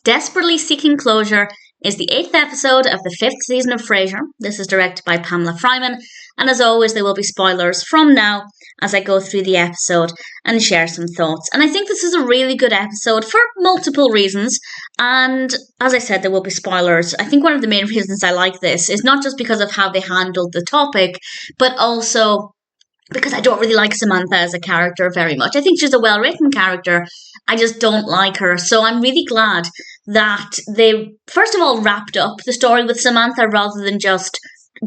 Desperately Seeking Closure is the 8th episode of the 5th season of Frasier. This is directed by Pamela Fryman, and as always, there will be spoilers from now as I go through the episode and share some thoughts. And I think this is a really good episode for multiple reasons, and as I said, there will be spoilers. I think one of the main reasons I like this is not just because of how they handled the topic, but also because I don't really like Samantha as a character very much. I think she's a well-written character. I just don't like her. So I'm really glad that they, first of all, wrapped up the story with Samantha rather than just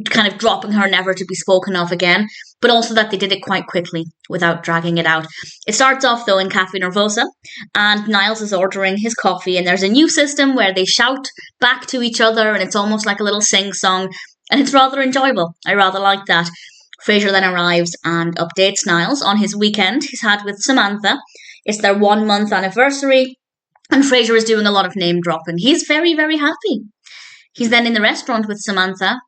kind of dropping her never to be spoken of again, but also that they did it quite quickly without dragging it out. It starts off, though, in Cafe Nervosa, and Niles is ordering his coffee, and there's a new system where they shout back to each other, and it's almost like a little sing-song, and it's rather enjoyable. I rather like that. Frasier then arrives and updates Niles on his weekend he's had with Samantha. It's their 1 month anniversary, and Frasier is doing a lot of name dropping. He's very, very happy. He's then in the restaurant with Samantha,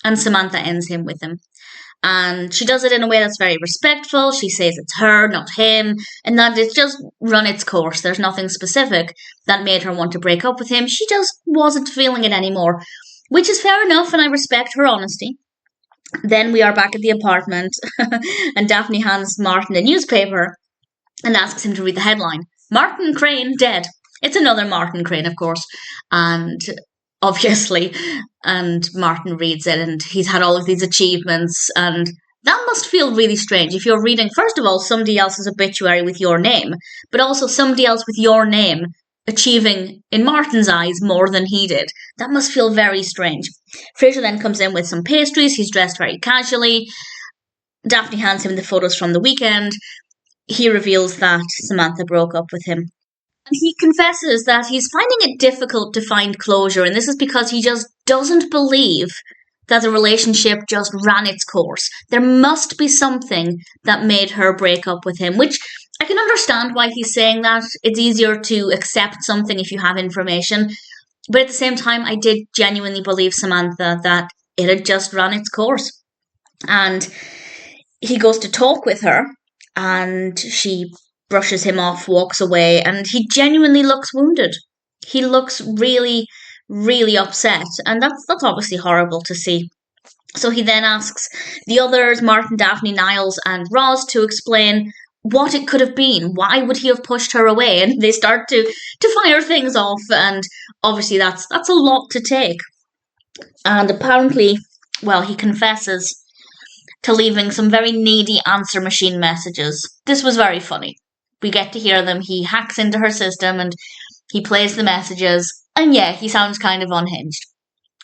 and Samantha ends him with him. And she does it in a way that's very respectful. She says it's her, not him, and that it's just run its course. There's nothing specific that made her want to break up with him. She just wasn't feeling it anymore, which is fair enough, and I respect her honesty. Then we are back at the apartment, and Daphne hands Martin a newspaper and asks him to read the headline. Martin Crane dead. It's another Martin Crane, of course, and obviously, and Martin reads it, and he's had all of these achievements, and that must feel really strange if you're reading, first of all, somebody else's obituary with your name, but also somebody else with your name achieving, in Martin's eyes, more than he did. That must feel very strange. Frasier then comes in with some pastries. He's dressed very casually. Daphne hands him the photos from the weekend. He reveals that Samantha broke up with him. And he confesses that he's finding it difficult to find closure, and this is because he just doesn't believe that the relationship just ran its course. There must be something that made her break up with him, which I can understand why he's saying that. It's easier to accept something if you have information. But at the same time, I did genuinely believe Samantha that it had just run its course. And he goes to talk with her, and she brushes him off, walks away, and he genuinely looks wounded. He looks really, really upset, and that's obviously horrible to see. So he then asks the others, Martin, Daphne, Niles, and Roz, to explain what it could have been. Why would he have pushed her away? And they start to fire things off, and obviously that's a lot to take. And apparently, well, he confesses to leaving some very needy answer machine messages. This was very funny. We get to hear them. He hacks into her system and he plays the messages, and yeah, he sounds kind of unhinged.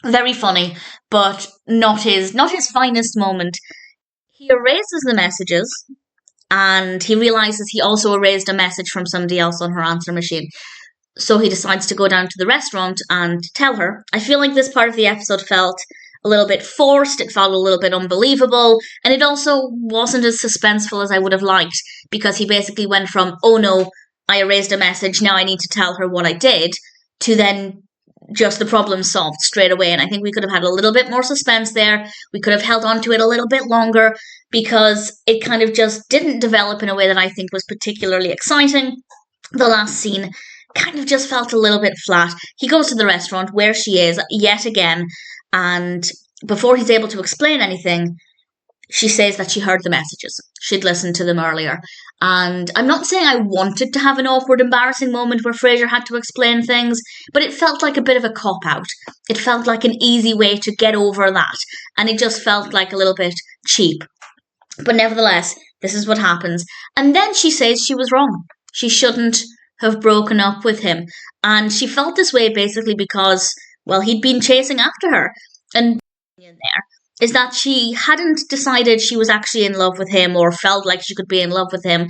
Very funny, but not his finest moment. He erases the messages, and he realizes he also erased a message from somebody else on her answer machine. So he decides to go down to the restaurant and tell her. I feel like this part of the episode felt a little bit forced, it felt a little bit unbelievable, and it also wasn't as suspenseful as I would have liked, because he basically went from, oh no, I erased a message, now I need to tell her what I did, to then just the problem solved straight away. And I think we could have had a little bit more suspense there. We could have held on to it a little bit longer, because it kind of just didn't develop in a way that I think was particularly exciting. The last scene kind of just felt a little bit flat. He goes to the restaurant where she is yet again, and before he's able to explain anything, she says that she heard the messages. She'd listened to them earlier. And I'm not saying I wanted to have an awkward, embarrassing moment where Frasier had to explain things, but it felt like a bit of a cop-out. It felt like an easy way to get over that, and it just felt like a little bit cheap. But nevertheless, this is what happens. And then she says she was wrong. She shouldn't have broken up with him. And she felt this way basically because, well, he'd been chasing after her. And in there is that she hadn't decided she was actually in love with him or felt like she could be in love with him.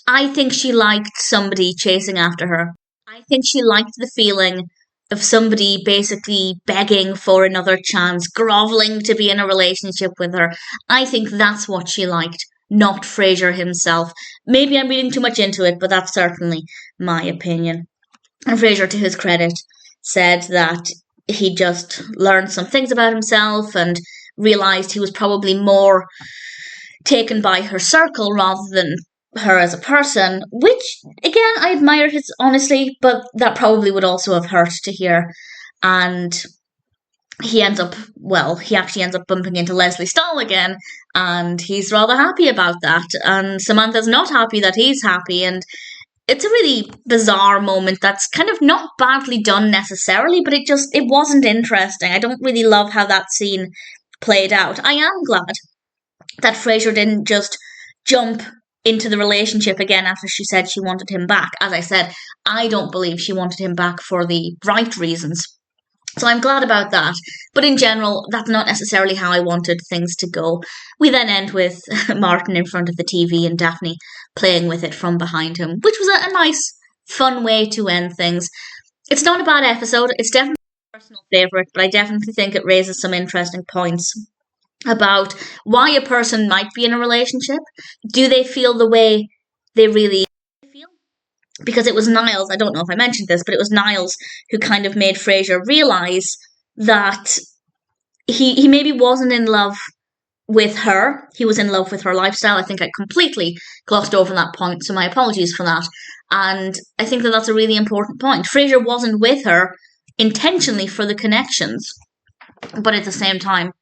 I think she liked somebody chasing after her. I think she liked the feeling of somebody basically begging for another chance, groveling to be in a relationship with her. I think that's what she liked, not Frasier himself. Maybe I'm reading too much into it, but that's certainly my opinion. And Frasier, to his credit, said that he just learned some things about himself and realised he was probably more taken by her circle rather than her as a person, which again I admire his honesty, but that probably would also have hurt to hear. And he actually ends up bumping into Lesley Stahl again, and he's rather happy about that. And Samantha's not happy that he's happy, and it's a really bizarre moment that's kind of not badly done necessarily, but it wasn't interesting. I don't really love how that scene played out. I am glad that Frasier didn't just jump into the relationship again after she said she wanted him back. As I said, I don't believe she wanted him back for the right reasons. So I'm glad about that. But in general, that's not necessarily how I wanted things to go. We then end with Martin in front of the TV and Daphne playing with it from behind him, which was a nice, fun way to end things. It's not a bad episode. It's definitely a personal favourite, but I definitely think it raises some interesting points about why a person might be in a relationship. Do they feel the way they really feel? Because it was Niles, I don't know if I mentioned this, but it was Niles who kind of made Frasier realise that he maybe wasn't in love with her. He was in love with her lifestyle. I think I completely glossed over that point, so my apologies for that. And I think that that's a really important point. Frasier wasn't with her intentionally for the connections, but at the same time,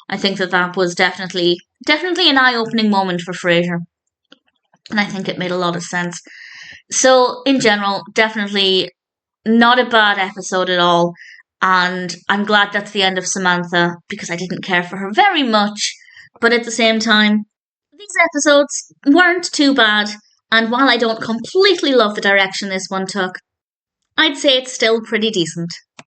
I think that was definitely an eye-opening moment for Frasier. And I think it made a lot of sense. So, in general, definitely not a bad episode at all. And I'm glad that's the end of Samantha because I didn't care for her very much. But at the same time, these episodes weren't too bad. And while I don't completely love the direction this one took, I'd say it's still pretty decent.